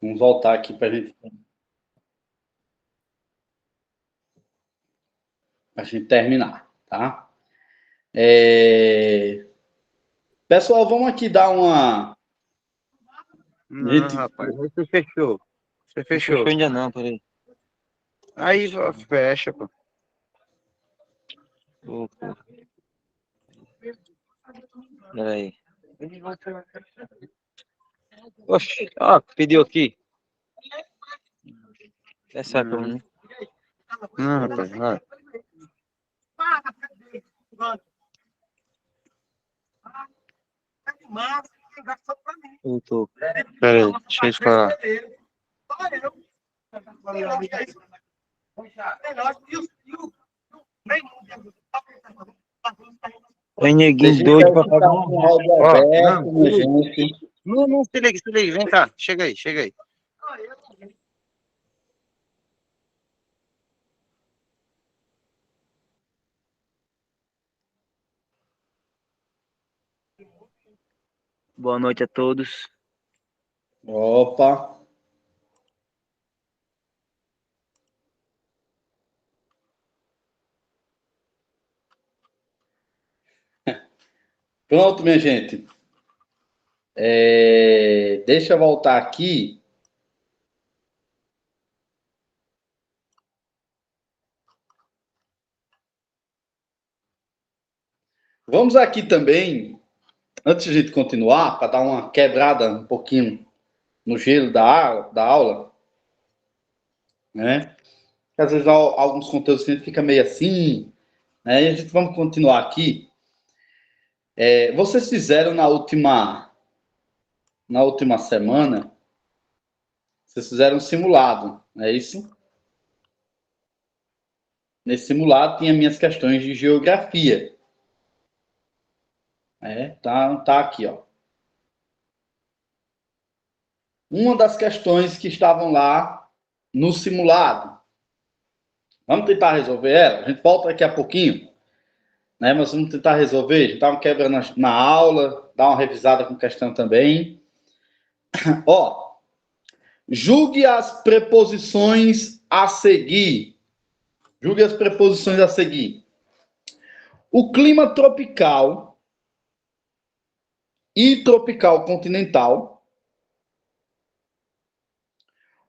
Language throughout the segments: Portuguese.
Vamos voltar aqui para a gente terminar, tá? Pessoal, vamos aqui dar uma... Não, rapaz, você fechou. Você fechou. Fechou ainda não, peraí. Aí fecha, pô. Opa. Peraí. Oxi, ó, pediu aqui. É certo, né? Não, rapaz, vai. Voltou. Peraí, deixa eu esperar. Tem neguinho doido pra fazer um com o áudio Ó, aberto, não, minha gente. não, se liga, vem cá, chega aí. Boa noite a todos. Opa. Pronto, minha gente. Deixa eu voltar aqui. Vamos aqui também, antes de a gente continuar, para dar uma quebrada um pouquinho no gelo da aula, né? Às vezes alguns conteúdos que a gente fica meio assim, né? E a gente vamos continuar aqui. Vocês fizeram na última semana, vocês fizeram um simulado, não é isso? Nesse simulado tinha minhas questões de geografia. Tá aqui, ó. Uma das questões que estavam lá no simulado. Vamos tentar resolver ela? A gente volta daqui a pouquinho, né? Mas vamos tentar resolver. A gente dá uma quebra na aula, dá uma revisada com questão também. Ó, julgue as preposições a seguir. Julgue as preposições a seguir. O clima tropical e tropical continental.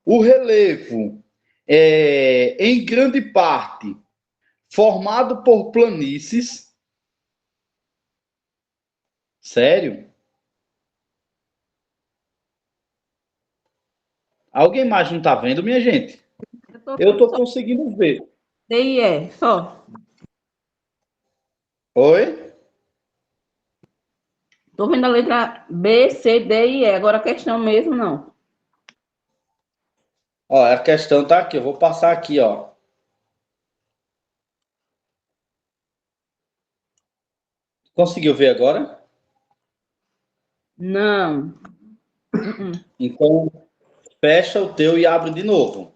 O relevo em grande parte, formado por planícies. Sério? Alguém mais não está vendo, minha gente? Eu estou conseguindo ver. D e E, só. Oi? Estou vendo a letra B, C, D e E. Agora a questão mesmo, não. Ó, a questão está aqui. Eu vou passar aqui, ó. Conseguiu ver agora? Não. Então, fecha o teu e abre de novo.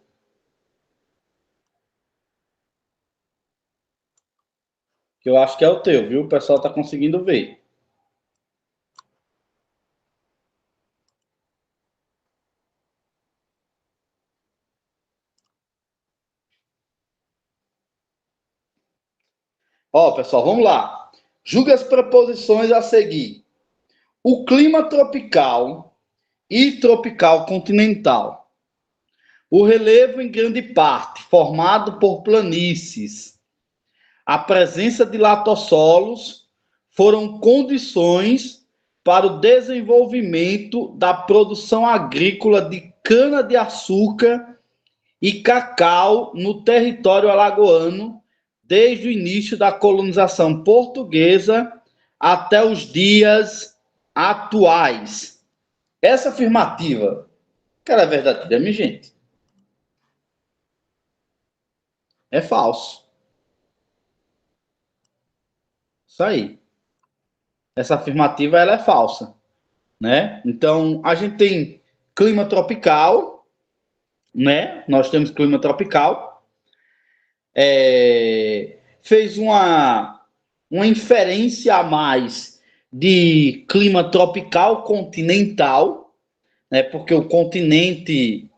Que eu acho que é o teu, viu? O pessoal está conseguindo ver. Ó, pessoal, vamos lá. Julgue as preposições a seguir. O clima tropical e tropical continental. O relevo em grande parte, formado por planícies. A presença de latossolos foram condições para o desenvolvimento da produção agrícola de cana-de-açúcar e cacau no território alagoano desde o início da colonização portuguesa até os dias atuais. Essa afirmativa, cara, é verdadeira, minha gente? É falso. Isso aí. Essa afirmativa ela é falsa, né? Então, a gente tem clima tropical, né? Nós temos clima tropical. Fez uma inferência a mais de clima tropical continental, né? Porque o continente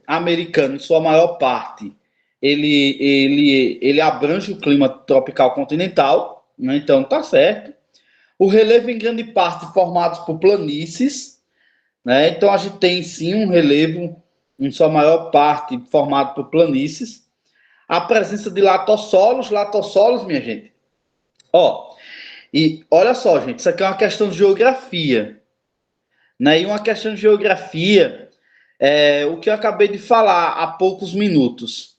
americano, em sua maior parte, ele abrange o clima tropical continental, né? Então tá certo. O relevo, em grande parte, formado por planícies, né? Então a gente tem sim um relevo, em sua maior parte, formado por planícies. A presença de latossolos, minha gente. Ó, e olha só, gente, isso aqui é uma questão de geografia, né? E uma questão de geografia, o que eu acabei de falar há poucos minutos.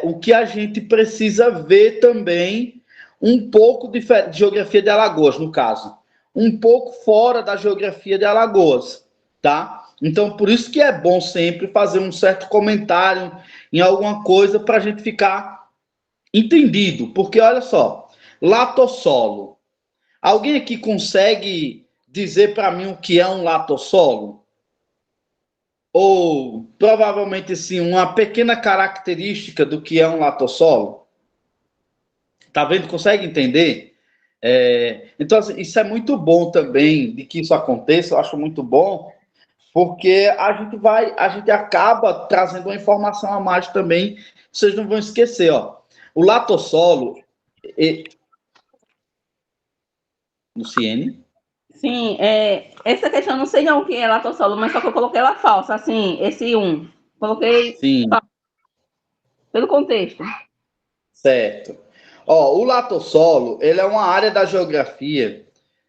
O que a gente precisa ver também um pouco de geografia de Alagoas, no caso. Um pouco fora da geografia de Alagoas, tá? Então, por isso que é bom sempre fazer um certo comentário em alguma coisa para a gente ficar entendido. Porque, olha só, latossolo. Alguém aqui consegue dizer para mim o que é um latossolo? Ou, provavelmente, sim, uma pequena característica do que é um latossolo? Tá vendo? Consegue entender? Então, assim, isso é muito bom também, de que isso aconteça, eu acho muito bom, porque a gente acaba trazendo uma informação a mais também, vocês não vão esquecer, ó. O latossolo, Luciene? Sim, essa questão, não sei não o que é latossolo, mas só que eu coloquei ela falsa, assim, esse um. Coloquei Sim, pelo contexto. certo. Ó, o latossolo, ele é uma área da geografia.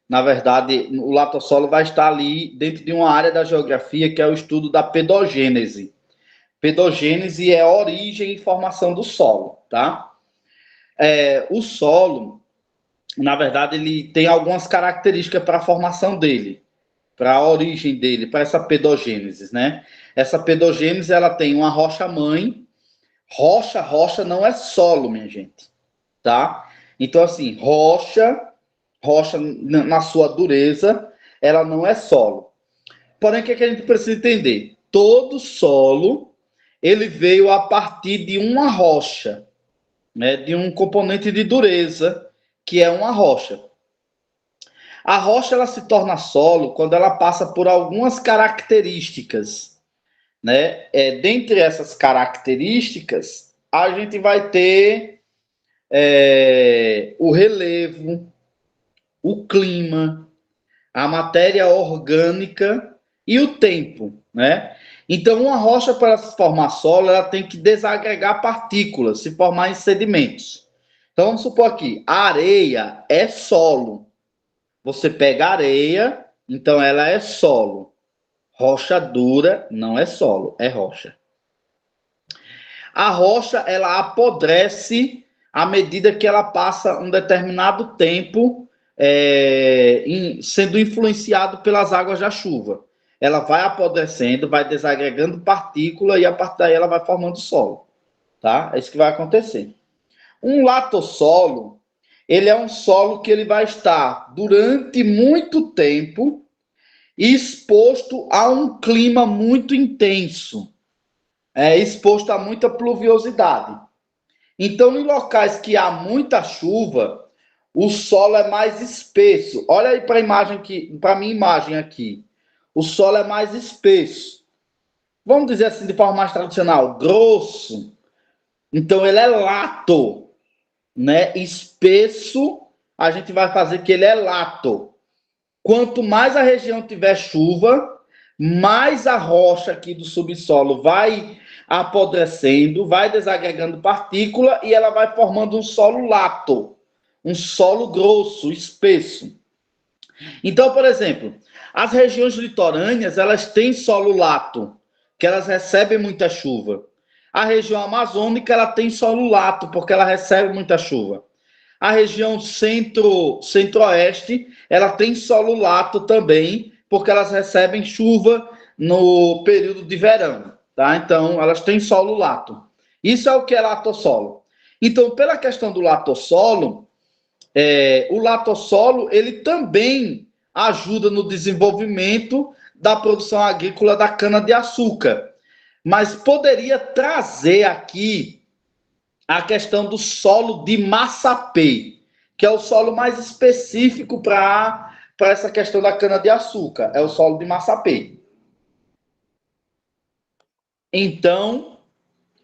Na verdade, o latossolo vai estar ali dentro de uma área da geografia que é o estudo da pedogênese. Pedogênese é a origem e formação do solo, tá? O solo, na verdade, ele tem algumas características para a formação dele, para a origem dele, para essa pedogênese, né? Essa pedogênese, ela tem uma rocha mãe. Rocha não é solo, minha gente, tá? Então, assim, rocha na sua dureza, ela não é solo. Porém, o que a gente precisa entender? Todo solo, ele veio a partir de uma rocha, né? De um componente de dureza, que é uma rocha. A rocha, ela se torna solo quando ela passa por algumas características, né? Dentre essas características, a gente vai ter o relevo, o clima, a matéria orgânica e o tempo, né? Então, uma rocha, para se formar solo, ela tem que desagregar partículas, se formar em sedimentos. Então, vamos supor aqui, a areia é solo. Você pega areia, então ela é solo. Rocha dura não é solo, é rocha. A rocha, ela apodrece à medida que ela passa um determinado tempo sendo influenciado pelas águas da chuva. Ela vai apodrecendo, vai desagregando partícula e a partir daí ela vai formando solo, tá? É isso que vai acontecer. Um latossolo, ele é um solo que ele vai estar durante muito tempo exposto a um clima muito intenso, exposto a muita pluviosidade. Então, em locais que há muita chuva, o solo é mais espesso. Olha aí para a imagem aqui, para a minha imagem aqui. O solo é mais espesso. Vamos dizer assim de forma mais tradicional, grosso. Então ele é lato, né? Espesso, a gente vai fazer que ele é lato. Quanto mais a região tiver chuva, mais a rocha aqui do subsolo vai apodrecendo, vai desagregando partícula e ela vai formando um solo lato, um solo grosso, espesso. Então, por exemplo, as regiões litorâneas, elas têm solo lato, que elas recebem muita chuva. A região amazônica, ela tem solo lato, porque ela recebe muita chuva. A região centro-oeste, ela tem solo lato também, porque elas recebem chuva no período de verão, tá? Então, elas têm solo lato. Isso é o que é latossolo. Então, pela questão do latossolo, o latossolo, ele também ajuda no desenvolvimento da produção agrícola da cana-de-açúcar. Mas poderia trazer aqui a questão do solo de Massapê, que é o solo mais específico para para essa questão da cana-de-açúcar, é o solo de Massapê. Então,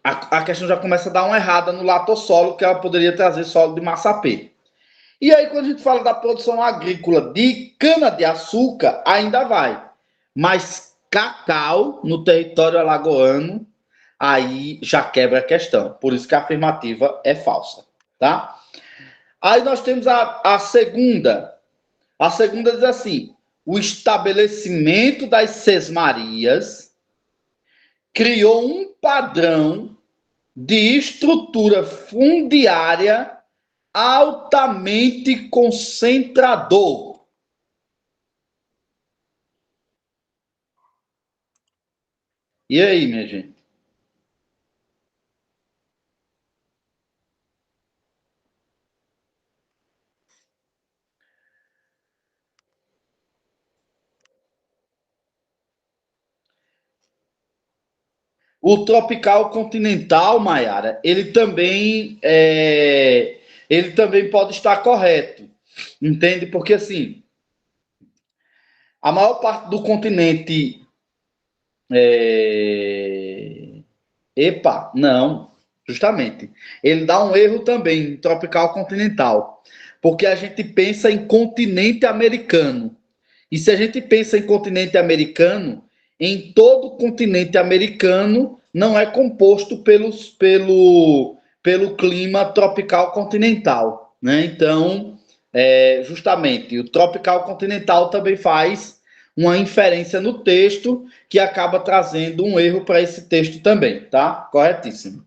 a questão já começa a dar uma errada no latossolo, que ela poderia trazer solo de Massapê. E aí, quando a gente fala da produção agrícola de cana-de-açúcar, ainda vai. Mas cacau, no território alagoano, aí já quebra a questão. Por isso que a afirmativa é falsa, tá? Aí nós temos a segunda. A segunda diz assim: o estabelecimento das sesmarias criou um padrão de estrutura fundiária altamente concentrador. E aí, minha gente? O tropical continental, Maiara, ele também pode estar correto, entende? Porque assim, a maior parte do continente, não, justamente, ele dá um erro também, tropical continental, porque a gente pensa em continente americano. E se a gente pensa em continente americano, em todo o continente americano não é composto pelo clima tropical continental, né? Então, justamente, o tropical continental também faz uma inferência no texto que acaba trazendo um erro para esse texto também, tá? Corretíssimo.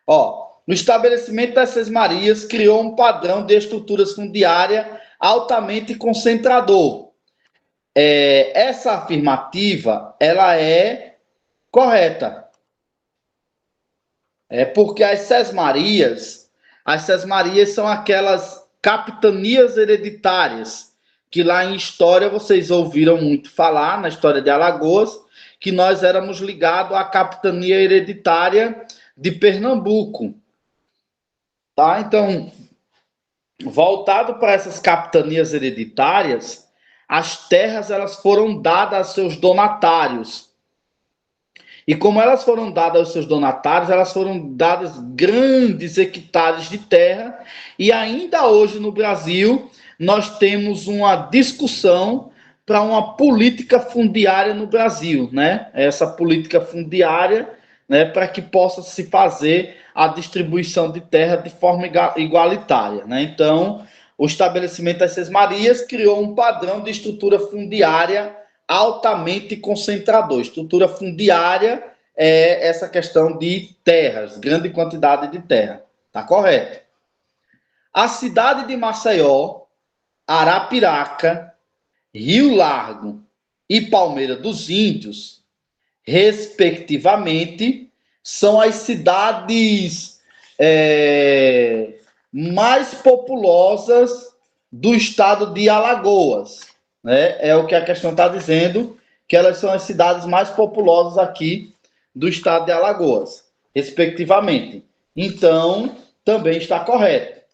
Ó, no estabelecimento das sesmarias criou um padrão de estruturas fundiárias altamente concentrador. Essa afirmativa, ela é correta. Porque as sesmarias são aquelas capitanias hereditárias que lá em história vocês ouviram muito falar, na história de Alagoas, que nós éramos ligados à capitania hereditária de Pernambuco. Tá? Então, voltado para essas capitanias hereditárias, as terras elas foram dadas aos seus donatários. E como elas foram dadas aos seus donatários, elas foram dadas grandes hectares de terra. E ainda hoje no Brasil, nós temos uma discussão para uma política fundiária no Brasil, né? Essa política fundiária, né, para que possa se fazer a distribuição de terra de forma igualitária, né? Então, o estabelecimento das sesmarias criou um padrão de estrutura fundiária altamente concentrador. Estrutura fundiária é essa questão de terras, grande quantidade de terra. Tá correto. A cidade de Maceió, Arapiraca, Rio Largo e Palmeira dos Índios, respectivamente, são as cidades mais populosas do estado de Alagoas. Né? É o que a questão está dizendo, que elas são as cidades mais populosas aqui do estado de Alagoas, respectivamente. Então, também está correto.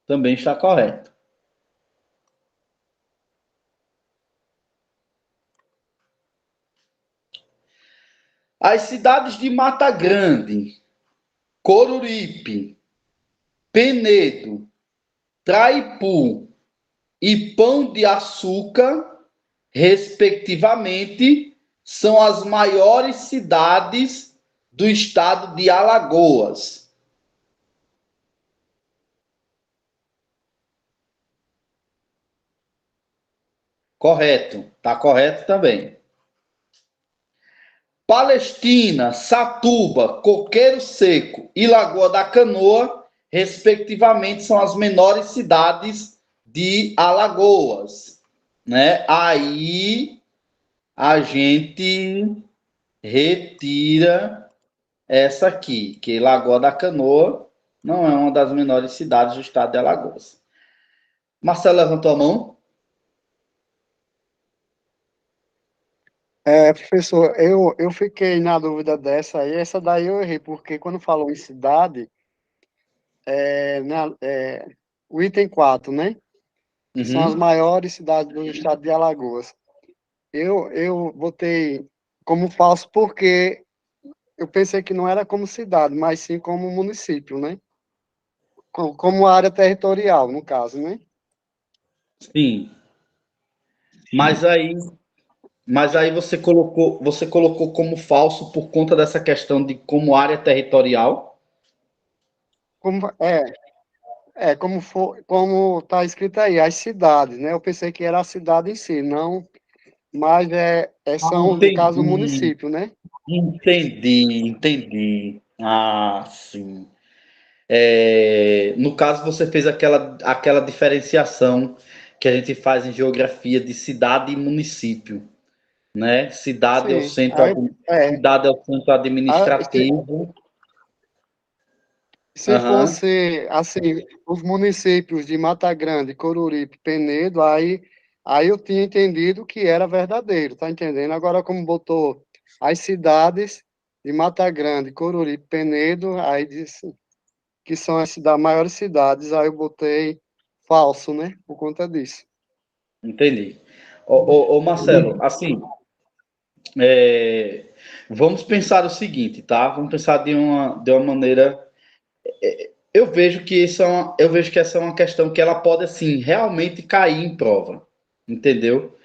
Também está correto. As cidades de Mata Grande, Coruripe, Penedo, Traipu e Pão de Açúcar, respectivamente, são as maiores cidades do estado de Alagoas. Correto, está correto também. Palestina, Satuba, Coqueiro Seco e Lagoa da Canoa, respectivamente, são as menores cidades de Alagoas, né? Aí a gente retira essa aqui, que Lagoa da Canoa não é uma das menores cidades do estado de Alagoas. Marcelo levantou a mão. Professor, eu fiquei na dúvida dessa aí, essa daí eu errei, porque quando falou em cidade, o item 4, né? Que são as Uhum. maiores cidades do estado de Alagoas. Eu botei como falso porque eu pensei que não era como cidade, mas sim como município, né? Como área territorial, no caso, né? Sim. Mas aí, mas aí você colocou como falso por conta dessa questão de como área territorial. Como, como está escrito aí, as cidades, né? Eu pensei que era a cidade em si, não, mas são, no caso, o Entendi, município, né? entendi. Ah, sim. No caso, você fez aquela diferenciação que a gente faz em geografia de cidade e município, né? Sim, aí, Cidade é o centro a- administrativo. se Aham, fosse, assim, os municípios de Mata Grande, Coruripe, Penedo, aí eu tinha entendido que era verdadeiro, tá entendendo? Agora, como botou as cidades de Mata Grande, Coruripe, Penedo, aí disse que são as maiores cidades, aí eu botei falso, né? Por conta disso. entendi. Ô, Marcelo, assim, é, vamos pensar o seguinte, tá? Vamos pensar de uma maneira. Eu vejo que essa é uma questão que ela pode, assim, realmente cair em prova, entendeu?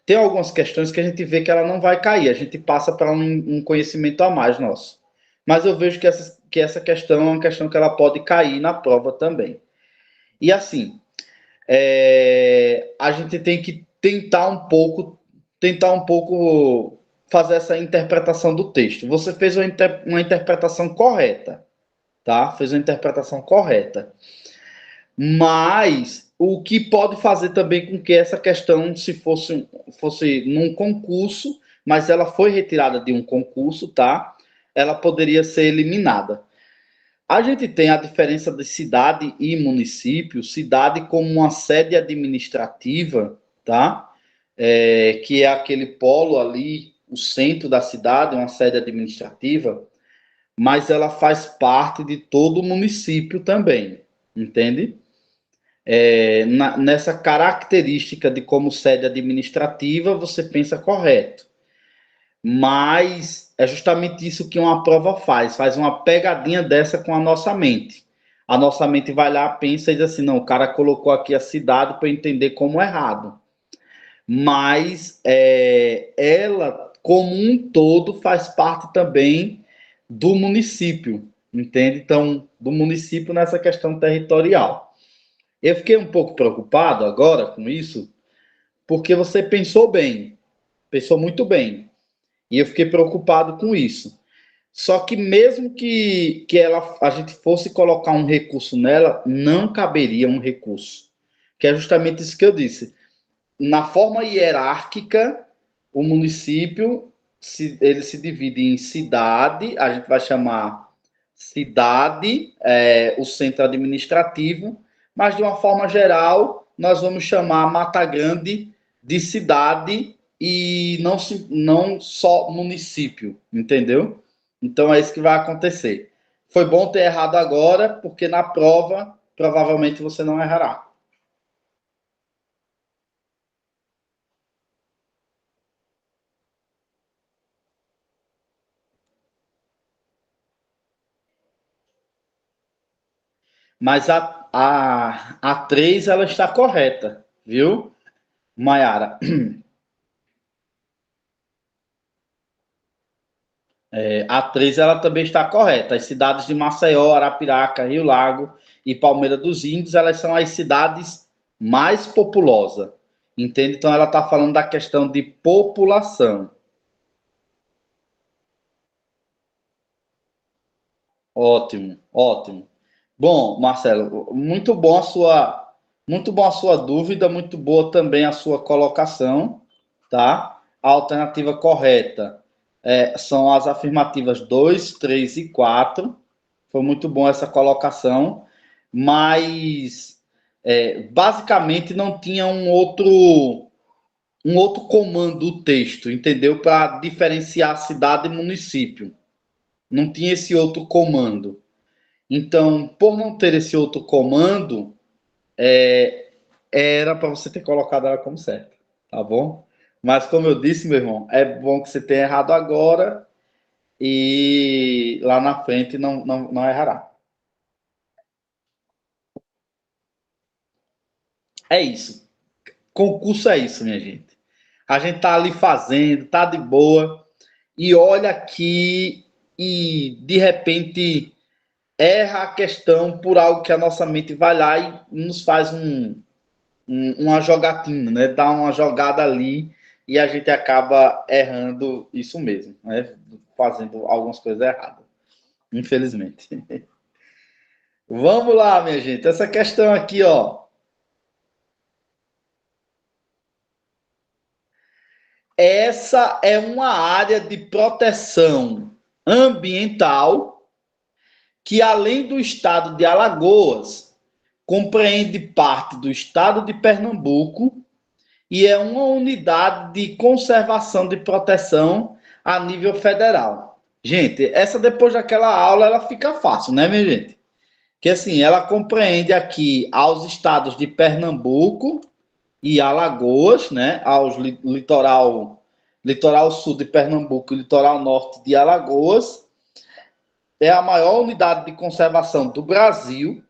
Tem algumas questões que a gente vê que ela não vai cair, a gente passa para um conhecimento a mais nosso. Mas eu vejo que essa questão é uma questão que ela pode cair na prova também. E assim, a gente tem que tentar um pouco fazer essa interpretação do texto. Você fez uma interpretação correta, tá? Fez uma interpretação correta. Mas o que pode fazer também com que essa questão, se fosse num concurso, mas ela foi retirada de um concurso, tá? Ela poderia ser eliminada. A gente tem a diferença de cidade e município, cidade como uma sede administrativa, tá? Que é aquele polo ali, o centro da cidade, uma sede administrativa, mas ela faz parte de todo o município também, entende? Nessa característica de como sede administrativa, você pensa correto. Mas é justamente isso que uma prova faz uma pegadinha dessa com a nossa mente. A nossa mente vai lá, pensa e diz assim: não, o cara colocou aqui a cidade para entender como errado. Mas ela, como um todo, faz parte também do município, entende? Então, do município nessa questão territorial. Eu fiquei um pouco preocupado agora com isso, porque você pensou muito bem, e eu fiquei preocupado com isso. Só que mesmo que a gente fosse colocar um recurso nela, não caberia um recurso. Que é justamente isso que eu disse. Na forma hierárquica, o município ele se divide em cidade, a gente vai chamar cidade, o centro administrativo, mas de uma forma geral, nós vamos chamar Mata Grande de cidade e não só município, entendeu? Então é isso que vai acontecer. Foi bom ter errado agora, porque na prova, provavelmente você não errará. Mas a 3 ela está correta, viu, Maiara? A 3 ela também está correta. As cidades de Maceió, Arapiraca, Rio Lago e Palmeira dos Índios, elas são as cidades mais populosas. Entende? Então ela está falando da questão de população. Ótimo, ótimo. Bom, Marcelo, muito bom a sua dúvida, muito boa também a sua colocação, tá? A alternativa correta são as afirmativas 2, 3 e 4. Foi muito bom essa colocação, mas basicamente não tinha um outro comando do texto, entendeu? Para diferenciar cidade e município. Não tinha esse outro comando. Então, por não ter esse outro comando, era para você ter colocado ela como certa, tá bom? Mas como eu disse, meu irmão, é bom que você tenha errado agora e lá na frente não errará. É isso. Concurso é isso, minha gente. A gente tá ali fazendo, tá de boa, e olha aqui e de repente erra a questão por algo que a nossa mente vai lá e nos faz uma jogatina, né? Dá uma jogada ali e a gente acaba errando isso mesmo, né? Fazendo algumas coisas erradas, infelizmente. Vamos lá, minha gente. Essa questão aqui, ó. Essa é uma área de proteção ambiental que, além do estado de Alagoas, compreende parte do estado de Pernambuco e é uma unidade de conservação de proteção a nível federal. Gente, essa depois daquela aula ela fica fácil, né, minha gente? Que assim, ela compreende aqui aos estados de Pernambuco e Alagoas, né, aos litoral sul de Pernambuco e litoral norte de Alagoas. É a maior unidade de conservação do Brasil,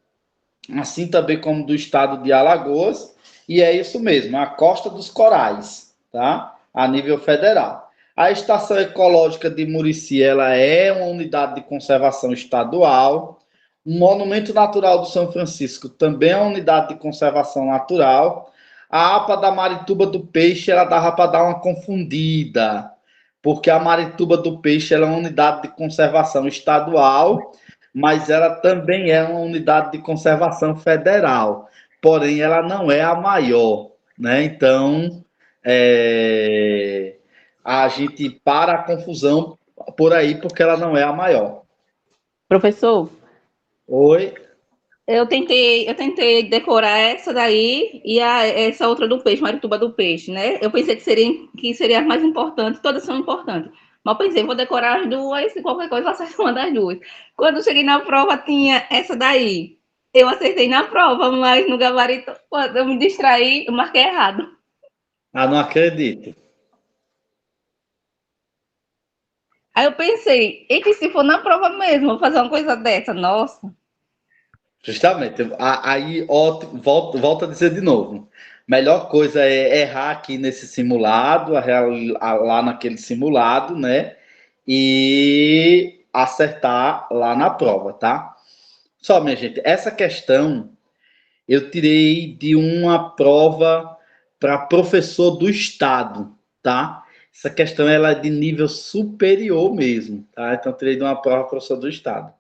assim também como do estado de Alagoas, e é isso mesmo, a Costa dos Corais, tá? A nível federal. A Estação Ecológica de Murici, ela é uma unidade de conservação estadual. O Monumento Natural do São Francisco também é uma unidade de conservação natural. A APA da Marituba do Peixe, ela dava para dar uma confundida, porque a Marituba do Peixe ela é uma unidade de conservação estadual, mas ela também é uma unidade de conservação federal, porém ela não é a maior, né? Então, a gente para a confusão por aí porque ela não é a maior. Professor, Oi? eu tentei decorar essa daí e essa outra do peixe, Marituba do Peixe, né? Eu pensei que seria as mais importantes, todas são importantes. Mas eu pensei, vou decorar as duas e qualquer coisa eu acerto uma das duas. Quando eu cheguei na prova, tinha essa daí. Eu acertei na prova, mas no gabarito, quando eu me distraí, eu marquei errado. Ah, não acredito. Aí eu pensei, e que se for na prova mesmo, vou fazer uma coisa dessa, nossa. Justamente. Aí, volto a dizer de novo. Melhor coisa é errar aqui nesse simulado, lá naquele simulado, né? E acertar lá na prova, tá? Só, minha gente, essa questão eu tirei de uma prova para professor do estado, tá? Essa questão ela é de nível superior mesmo, tá? Então, eu tirei de uma prova para professor do estado.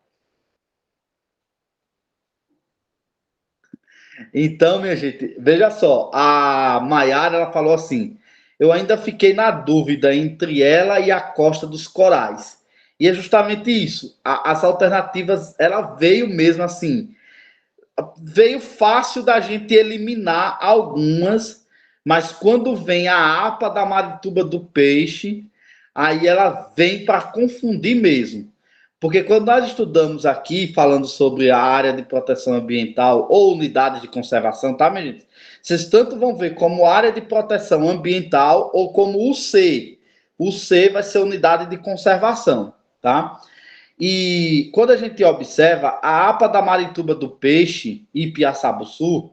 Então, minha gente, veja só, a Maiara ela falou assim: eu ainda fiquei na dúvida entre ela e a Costa dos Corais. E é justamente isso. As alternativas, ela veio mesmo assim, veio fácil da gente eliminar algumas, mas quando vem a APA da Marituba do Peixe, aí ela vem para confundir mesmo. Porque quando nós estudamos aqui, falando sobre a área de proteção ambiental ou unidade de conservação, tá, minha gente? Vocês tanto vão ver como área de proteção ambiental ou como UC. O C vai ser unidade de conservação, tá? E quando a gente observa, a APA da Marituba do Peixe, Ipiaçabuçu,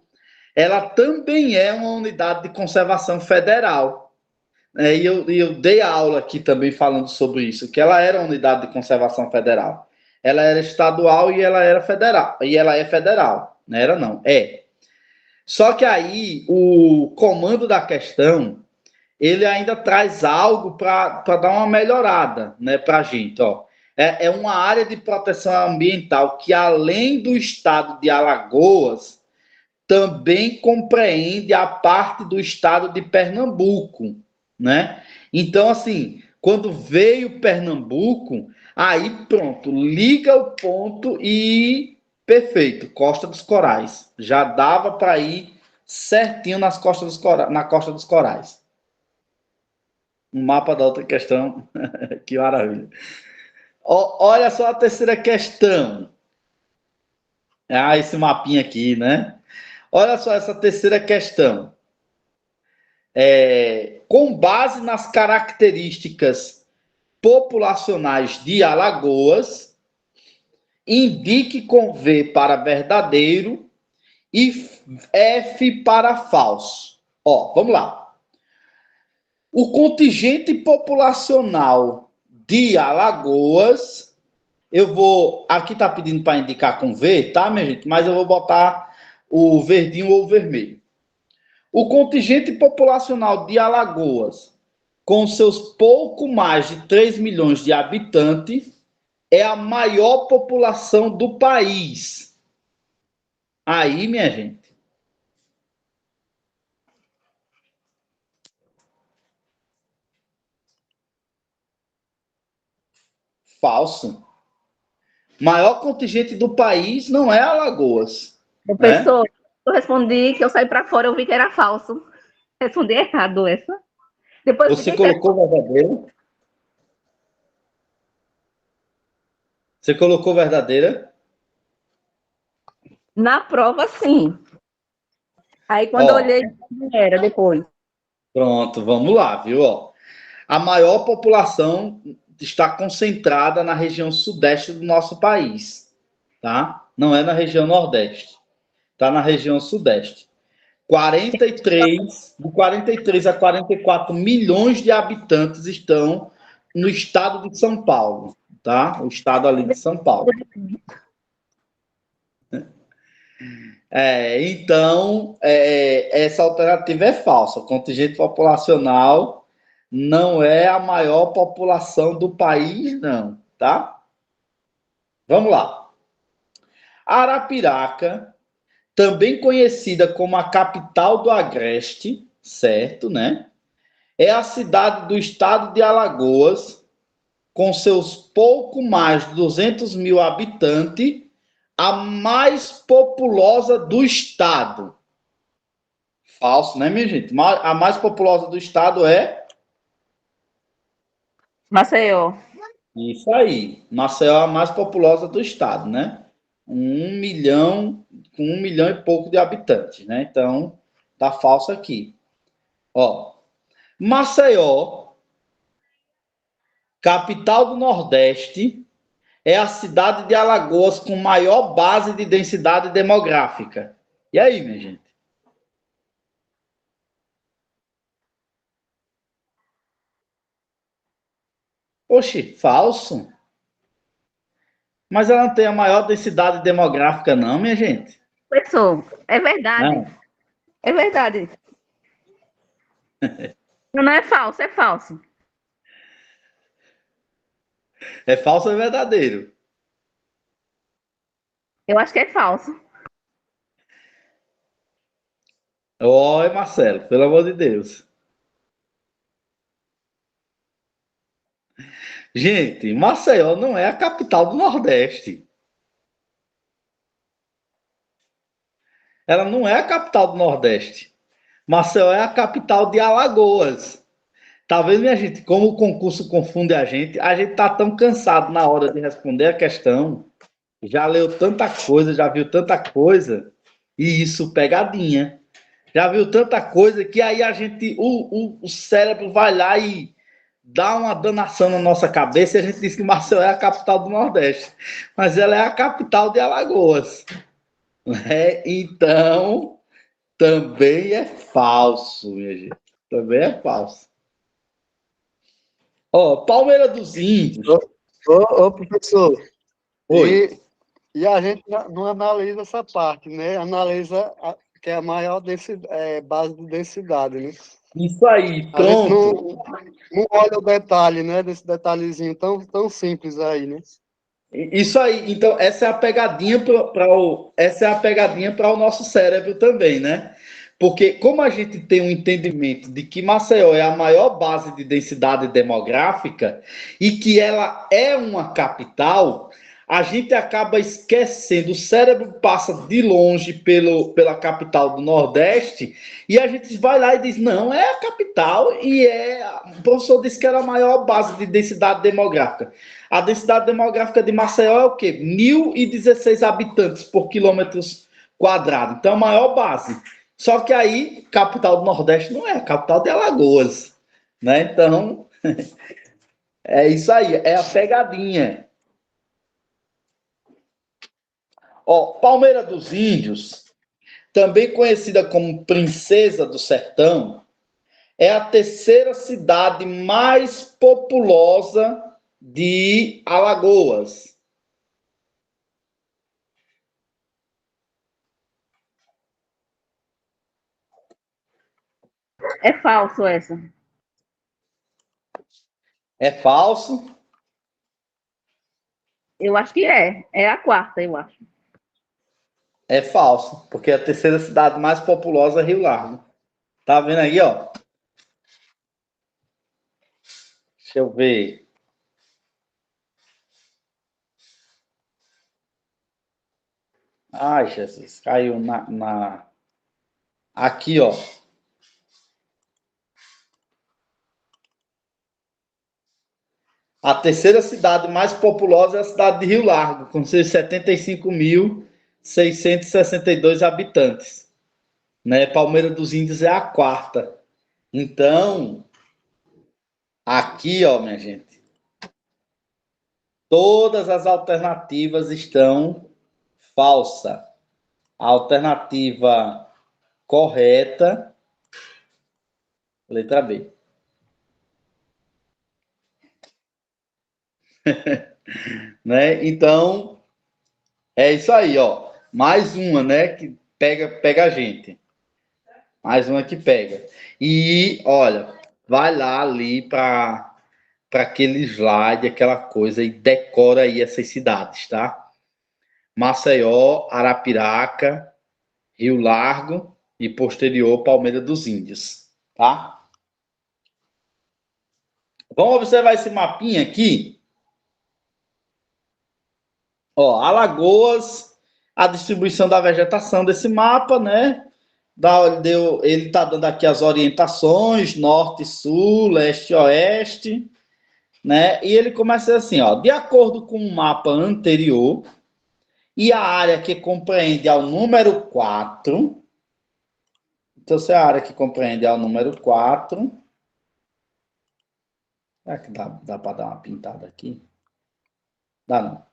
ela também é uma unidade de conservação federal. E eu dei aula aqui também falando sobre isso, que ela era uma unidade de conservação federal. Ela era estadual e ela era federal. E ela é federal. Não era, não. É. Só que aí o comando da questão ele ainda traz algo para dar uma melhorada, né, para a gente. Ó. É uma área de proteção ambiental que, além do estado de Alagoas, também compreende a parte do estado de Pernambuco, né? Então, assim, quando veio Pernambuco, aí pronto, liga o ponto e perfeito, Costa dos Corais. Já dava para ir certinho na Costa dos Corais. Um mapa da outra questão. Que maravilha. Olha só a terceira questão. Ah, esse mapinha aqui, né? Olha só essa terceira questão. Com base nas características populacionais de Alagoas, indique com V para verdadeiro e F para falso. Ó, vamos lá. O contingente populacional de Alagoas, aqui está pedindo para indicar com V, tá, minha gente? Mas eu vou botar o verdinho ou o vermelho. O contingente populacional de Alagoas, com seus pouco mais de 3 milhões de habitantes, é a maior população do país. Aí, minha gente. Falso. Maior contingente do país não é Alagoas. Professor, eu respondi que eu saí para fora, eu vi que era falso. Respondi errado essa. Depois Você colocou verdadeira? Você colocou verdadeira? Na prova, sim. Aí quando eu olhei, era depois. Pronto, vamos lá, viu? Ó, a maior população está concentrada na região sudeste do nosso país, tá? Não é na região nordeste, está na região sudeste. 43 a 44 milhões de habitantes estão no estado de São Paulo, tá? O estado ali de São Paulo. Então, essa alternativa é falsa. O contingente populacional não é a maior população do país, não, tá? Vamos lá. Arapiraca, também conhecida como a capital do Agreste, certo, né? É a cidade do estado de Alagoas, com seus pouco mais de 200 mil habitantes, a mais populosa do estado. Falso, né, minha gente? A mais populosa do estado é... Maceió. Isso aí. Maceió é a mais populosa do estado, né? Com 1 milhão e pouco de habitantes, né? Então, tá falso aqui. Ó, Maceió, capital do Nordeste, é a cidade de Alagoas com maior base de densidade demográfica. E aí, minha gente? Oxi, falso? Mas ela não tem a maior densidade demográfica, não, minha gente. Professor, é verdade. Não. É verdade. Não é falso, é falso. É falso ou é verdadeiro? Eu acho que é falso. Oi, Marcelo, pelo amor de Deus. Gente, Maceió não é a capital do Nordeste. Ela não é a capital do Nordeste. Maceió é a capital de Alagoas. Tá vendo, minha gente, como o concurso confunde a gente? A gente tá tão cansado na hora de responder a questão. Já leu tanta coisa, já viu tanta coisa. E isso, pegadinha. Já viu tanta coisa que aí a gente, o cérebro vai lá e dá uma danação na nossa cabeça e a gente diz que Maceió é a capital do Nordeste. Mas ela é a capital de Alagoas. Né? Então, também é falso, minha gente. Também é falso. Ó, Palmeira dos Índios. Ô, professor. Oi. E a gente não analisa essa parte, né? Analisa que é a maior base de densidade, né? Isso aí, A gente pronto. não olha o detalhe, né? Desse detalhezinho tão simples aí, né? Isso aí. Então, essa é a pegadinha para o nosso cérebro também, né? Porque como a gente tem um entendimento de que Maceió é a maior base de densidade demográfica e que ela é uma capital, a gente acaba esquecendo, o cérebro passa de longe pela capital do Nordeste e a gente vai lá e diz, não, é a capital e o professor disse que era a maior base de densidade demográfica. A densidade demográfica de Maceió é o quê? 1.016 habitantes por quilômetros quadrados. Então, é a maior base. Só que aí, capital do Nordeste não é, a capital de Alagoas, né? Então, é isso aí, é a pegadinha. Ó, Palmeira dos Índios, também conhecida como Princesa do Sertão, é a terceira cidade mais populosa de Alagoas. É falso essa. É falso? Eu acho que é. É a quarta, eu acho. É falso, porque a terceira cidade mais populosa é Rio Largo. Tá vendo aí, ó? Deixa eu ver. Ai, Jesus, caiu Aqui, ó. A terceira cidade mais populosa é a cidade de Rio Largo, com seus 75.662 habitantes. Né? Palmeira dos Índios é a quarta. Então, aqui, ó, minha gente, todas as alternativas estão falsas. A alternativa correta, letra B. Né? Então, é isso aí, ó. Mais uma, né, que pega a gente. Mais uma que pega. E, olha, vai lá ali para aquele slide, aquela coisa, e decora aí essas cidades, tá? Maceió, Arapiraca, Rio Largo e posterior Palmeira dos Índios, tá? Vamos observar esse mapinha aqui. Ó, Alagoas, a distribuição da vegetação desse mapa, né? Ele está dando aqui as orientações, norte, sul, leste, oeste, né? E ele começa assim, ó, de acordo com o mapa anterior e a área que compreende ao número 4, então se a área que compreende ao número 4, será que dá para dar uma pintada aqui? Dá não.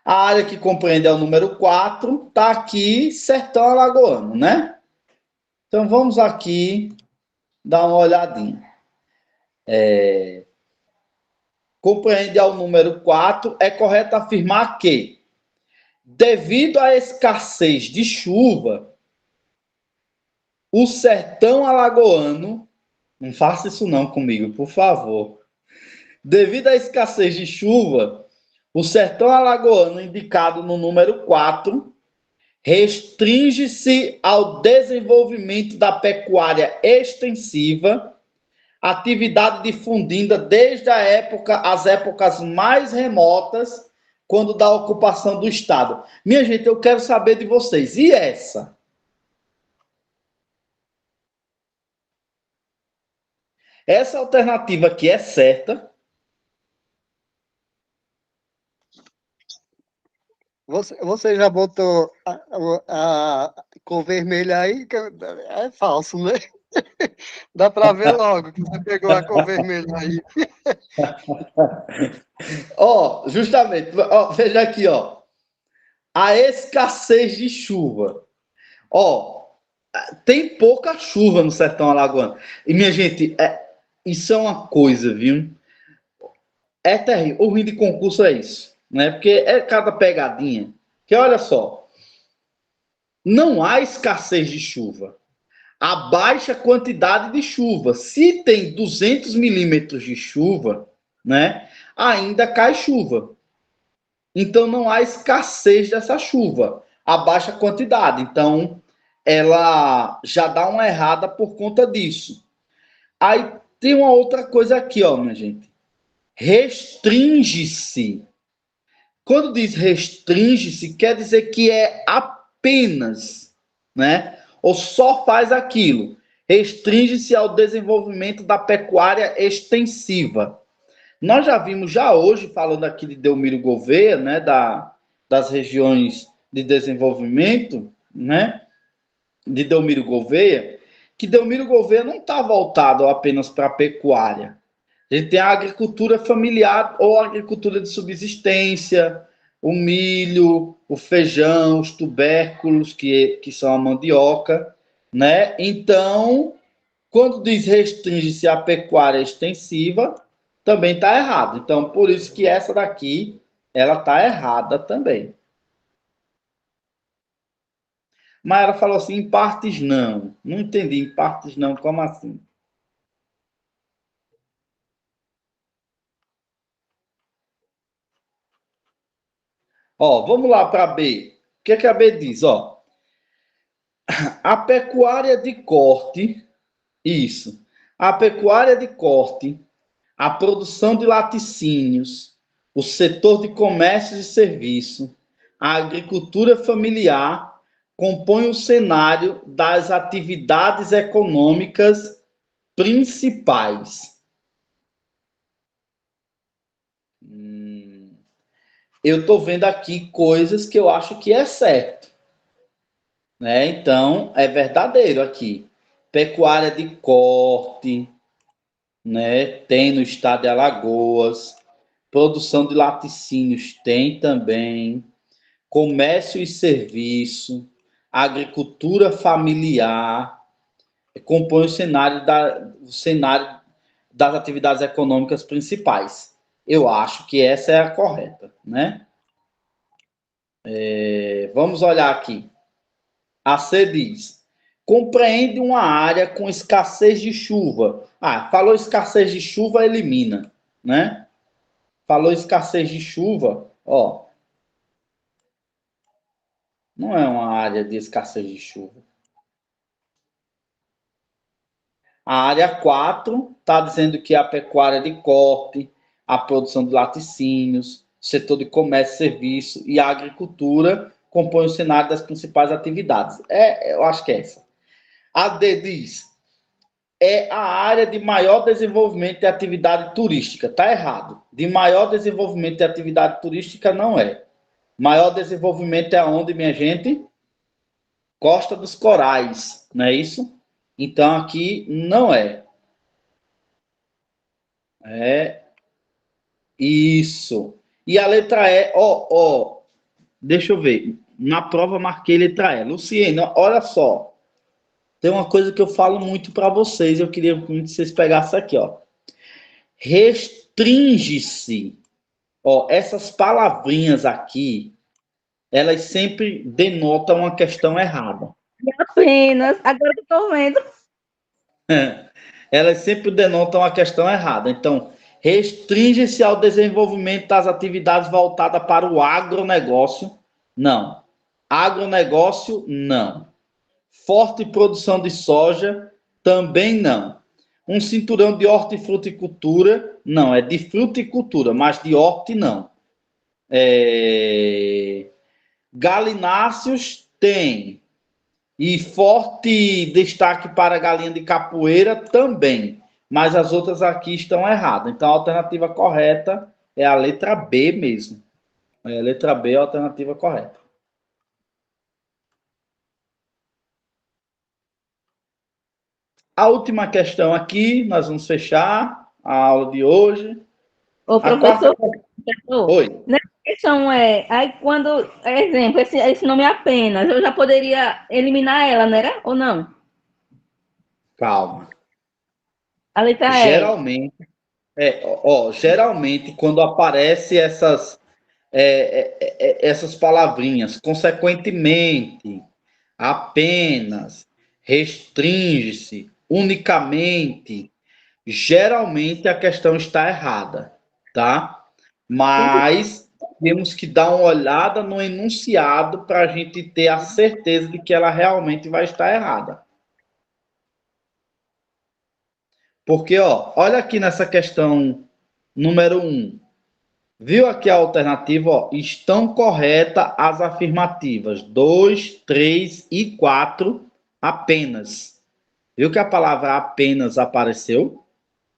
A área que compreende ao número 4 está aqui, Sertão Alagoano, né? Então vamos aqui dar uma olhadinha. Compreende ao número 4, é correto afirmar que, devido à escassez de chuva, o sertão alagoano, não faça isso não comigo, por favor. Devido à escassez de chuva, o sertão alagoano, indicado no número 4, restringe-se ao desenvolvimento da pecuária extensiva, atividade difundida desde as épocas mais remotas, quando da ocupação do Estado. Minha gente, eu quero saber de vocês. E essa? Essa alternativa aqui é certa? Você já botou a cor vermelha aí? É falso, né? Dá para ver logo que você pegou a cor vermelha aí. Ó, justamente, ó, veja aqui, ó. A escassez de chuva. Ó, tem pouca chuva no sertão alagoano. E, minha gente, isso é uma coisa, viu? É terrível. O ruim de concurso é isso, né? Porque é cada pegadinha. Que olha só, não há escassez de chuva. Há baixa quantidade de chuva. Se tem 200 milímetros de chuva, né? Ainda cai chuva. Então não há escassez dessa chuva. Há baixa quantidade. Então ela já dá uma errada por conta disso. Aí tem uma outra coisa aqui, ó, minha gente. Restringe-se. Quando diz restringe-se, quer dizer que é apenas, né? Ou só faz aquilo. Restringe-se ao desenvolvimento da pecuária extensiva. Nós já vimos, já hoje, falando aqui de Delmiro Gouveia, né, das regiões de desenvolvimento, né, de Delmiro Gouveia, que Delmiro Gouveia não está voltado apenas para a pecuária. A gente tem a agricultura familiar ou a agricultura de subsistência, o milho, o feijão, os tubérculos, que são a mandioca, né? Então, quando diz restringe-se à pecuária extensiva, também está errado. Então, por isso que essa daqui, ela está errada também. Mas ela falou assim, em partes não. Não entendi, em partes não, como assim? Ó, vamos lá para B. O que é que a B diz? Ó, a pecuária de corte, isso. A pecuária de corte, a produção de laticínios, o setor de comércio e serviço, a agricultura familiar compõem o cenário das atividades econômicas principais. Eu estou vendo aqui coisas que eu acho que é certo, né? Então, é verdadeiro aqui. Pecuária de corte, né? Tem no estado de Alagoas. Produção de laticínios tem também. Comércio e serviço, agricultura familiar, compõe o cenário das atividades econômicas principais. Eu acho que essa é a correta, né? Vamos olhar aqui. A C diz: compreende uma área com escassez de chuva. Ah, falou escassez de chuva, elimina, né? Falou escassez de chuva, ó. Não é uma área de escassez de chuva. A área 4 está dizendo que a pecuária de corte, a produção de laticínios, setor de comércio e serviço e a agricultura compõem o cenário das principais atividades. Eu acho que é essa. A D diz: é a área de maior desenvolvimento de atividade turística. Está errado. De maior desenvolvimento de atividade turística não é. Maior desenvolvimento é aonde, minha gente? Costa dos Corais, não é isso? Então aqui não é. É isso. E a letra E, deixa eu ver. Na prova marquei letra E. Luciene, olha só. Tem uma coisa que eu falo muito para vocês, eu queria muito que vocês pegassem aqui, ó. Restringe-se. Ó, essas palavrinhas aqui, elas sempre denotam uma questão errada. Apenas, agora que eu tô vendo. Elas sempre denotam a questão errada. Então, restringe-se ao desenvolvimento das atividades voltadas para o agronegócio? Não. Agronegócio? Não. Forte produção de soja? Também não. Um cinturão de hortifruticultura? Não, é de fruticultura, mas de horti não. Galináceos? Tem. E forte destaque para a galinha de capoeira também. Mas as outras aqui estão erradas. Então a alternativa correta é a letra B mesmo. A letra B é a alternativa correta. A última questão aqui, nós vamos fechar a aula de hoje. Ô, professor, Oi. nessa questão aí quando, exemplo, esse nome é apenas, eu já poderia eliminar ela, não era? Ou não? Calma. A letra geralmente, geralmente quando aparece essas palavrinhas, consequentemente, apenas, restringe-se, unicamente, geralmente a questão está errada, tá? Mas temos que dar uma olhada no enunciado para a gente ter a certeza de que ela realmente vai estar errada. Porque, olha aqui nessa questão número 1. Viu aqui a alternativa? Ó, estão corretas as afirmativas 2, 3 e 4 apenas. Viu que a palavra apenas apareceu?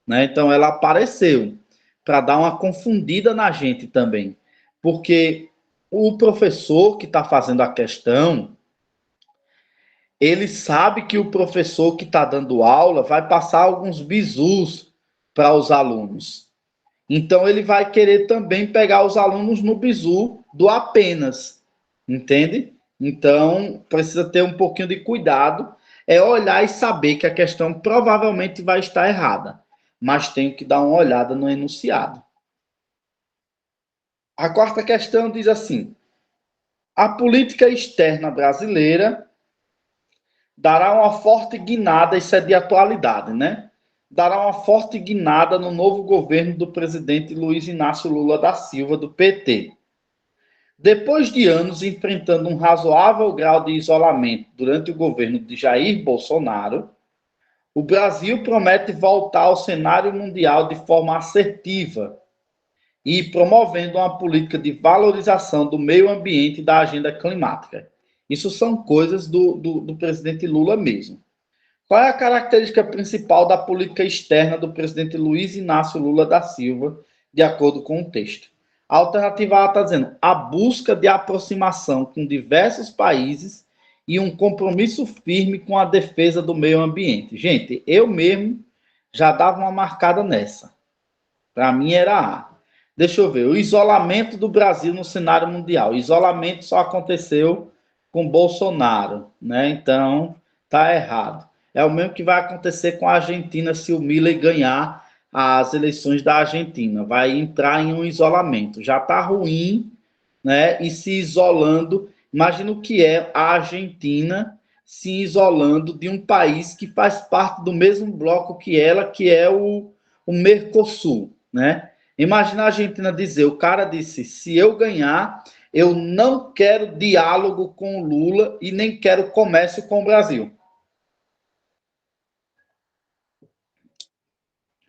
Né? Então, ela apareceu para dar uma confundida na gente também. Porque o professor que está fazendo a questão, ele sabe que o professor que está dando aula vai passar alguns bizus para os alunos. Então, ele vai querer também pegar os alunos no bizu do apenas. Entende? Então, precisa ter um pouquinho de cuidado. É olhar e saber que a questão provavelmente vai estar errada. Mas tenho que dar uma olhada no enunciado. A quarta questão diz assim: a política externa brasileira dará uma forte guinada, isso é de atualidade, né? Dará uma forte guinada no novo governo do presidente Luiz Inácio Lula da Silva, do PT. Depois de anos enfrentando um razoável grau de isolamento durante o governo de Jair Bolsonaro, o Brasil promete voltar ao cenário mundial de forma assertiva e promovendo uma política de valorização do meio ambiente e da agenda climática. Isso são coisas do presidente Lula mesmo. Qual é a característica principal da política externa do presidente Luiz Inácio Lula da Silva, de acordo com o texto? A alternativa A está dizendo a busca de aproximação com diversos países e um compromisso firme com a defesa do meio ambiente. Gente, eu mesmo já dava uma marcada nessa. Para mim era A. Deixa eu ver, o isolamento do Brasil no cenário mundial. O isolamento só aconteceu com Bolsonaro, né? Então, tá errado. É o mesmo que vai acontecer com a Argentina se o Milei ganhar as eleições da Argentina. Vai entrar em um isolamento. Já tá ruim, né? E se isolando. Imagina o que é a Argentina se isolando de um país que faz parte do mesmo bloco que ela, que é o Mercosul, né? Imagina a Argentina dizer, o cara disse, se eu ganhar, eu não quero diálogo com o Lula e nem quero comércio com o Brasil.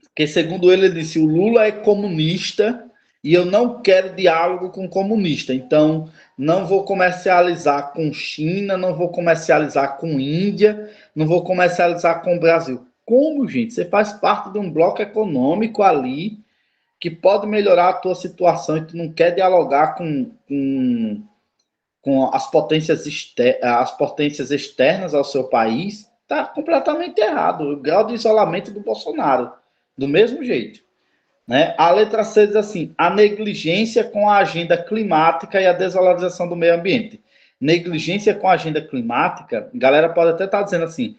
Porque, segundo ele disse, o Lula é comunista e eu não quero diálogo com comunista. Então, não vou comercializar com China, não vou comercializar com Índia, não vou comercializar com o Brasil. Como, gente? Você faz parte de um bloco econômico ali que pode melhorar a tua situação e tu não quer dialogar com as potências externas ao seu país, está completamente errado. O grau de isolamento do Bolsonaro, do mesmo jeito. Né? A letra C diz assim, a negligência com a agenda climática e a desvalorização do meio ambiente. Negligência com a agenda climática, a galera pode até estar dizendo assim,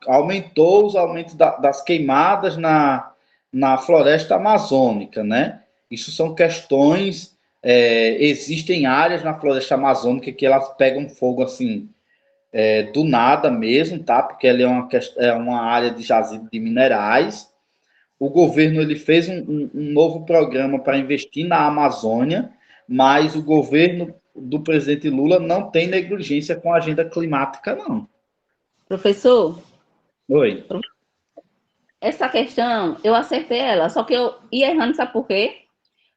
aumentou os aumentos das queimadas na floresta amazônica, né? Isso são questões, existem áreas na floresta amazônica que elas pegam fogo assim, do nada mesmo, tá? Porque ela é uma área de jazido de minerais. O governo ele fez um novo programa para investir na Amazônia, mas o governo do presidente Lula não tem negligência com a agenda climática, não. Professor? Oi. Essa questão, eu acertei ela, só que eu ia errando, sabe por quê?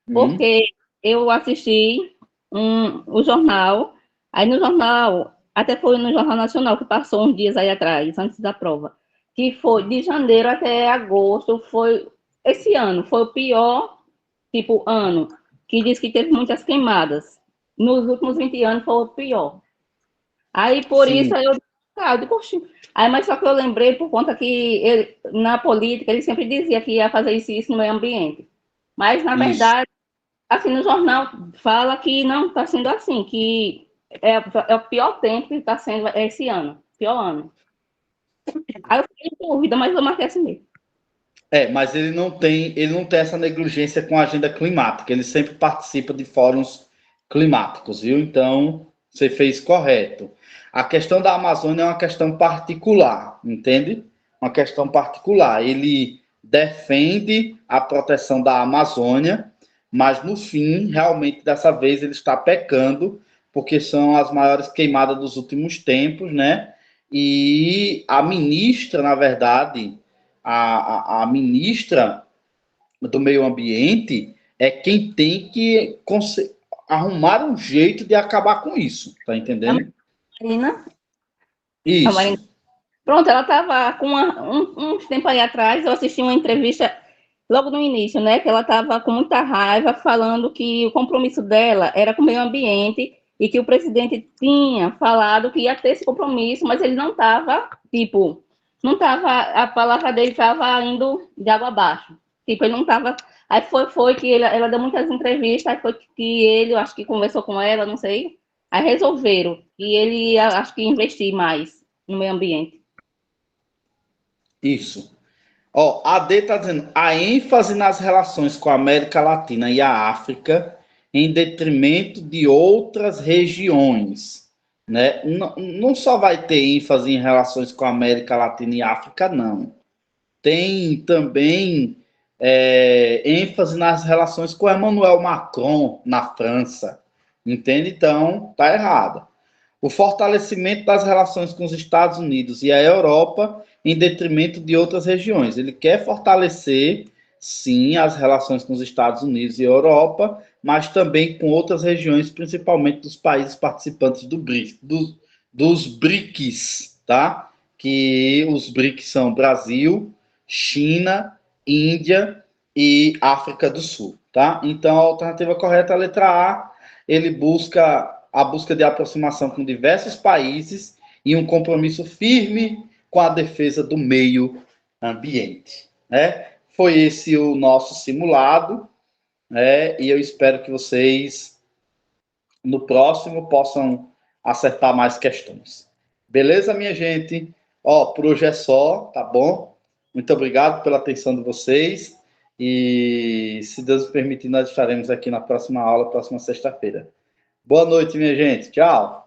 Porque eu assisti o jornal, aí no jornal, até foi no Jornal Nacional, que passou uns dias aí atrás, antes da prova, que foi de janeiro até agosto, foi esse ano, foi o pior, ano, que diz que teve muitas queimadas. Nos últimos 20 anos foi o pior. Aí, por Sim. isso, eu digo, poxa. Aí, mas só que eu lembrei por conta que ele, na política ele sempre dizia que ia fazer isso no meio ambiente. Mas, na verdade, assim, no jornal fala que não está sendo assim, que é o pior tempo que está sendo esse ano, pior ano. Aí eu fiquei em dúvida, mas eu marquei assim mesmo. Mas ele não tem essa negligência com a agenda climática, ele sempre participa de fóruns climáticos, viu? Então, você fez correto. A questão da Amazônia é uma questão particular, entende? Uma questão particular. Ele defende a proteção da Amazônia, mas no fim, realmente, dessa vez, ele está pecando, porque são as maiores queimadas dos últimos tempos, né? E a ministra, na verdade, a ministra do Meio Ambiente, é quem tem que arrumar um jeito de acabar com isso, tá entendendo? Marina, a Isso. Marina. Pronto, ela estava com uns tempo aí atrás, eu assisti uma entrevista logo no início, né? Que ela estava com muita raiva, falando que o compromisso dela era com o meio ambiente e que o presidente tinha falado que ia ter esse compromisso, mas ele não estava, tipo, não estava, a palavra dele estava indo de água abaixo. Tipo, ele não estava. Aí foi que ela deu muitas entrevistas, aí foi que ele, eu acho que conversou com ela, não sei. Aí resolveram que ele ia, acho que investir mais no meio ambiente. Isso. Ó, a D está dizendo a ênfase nas relações com a América Latina e a África em detrimento de outras regiões, né? Não só vai ter ênfase em relações com a América Latina e África, não. Tem também ênfase nas relações com Emmanuel Macron na França, entende? Então, tá errado. O fortalecimento das relações com os Estados Unidos e a Europa em detrimento de outras regiões. Ele quer fortalecer, sim, as relações com os Estados Unidos e a Europa, mas também com outras regiões, principalmente dos países participantes dos BRICS, tá? Que os BRICS são Brasil, China, Índia e África do Sul, tá? Então, a alternativa correta é a letra A. Ele busca a busca de aproximação com diversos países e um compromisso firme com a defesa do meio ambiente, né? Foi esse o nosso simulado, né? E eu espero que vocês no próximo possam acertar mais questões. Beleza, minha gente? Ó, por hoje é só, tá bom? Muito obrigado pela atenção de vocês e, se Deus permitir, nós estaremos aqui na próxima aula, próxima sexta-feira. Boa noite, minha gente. Tchau.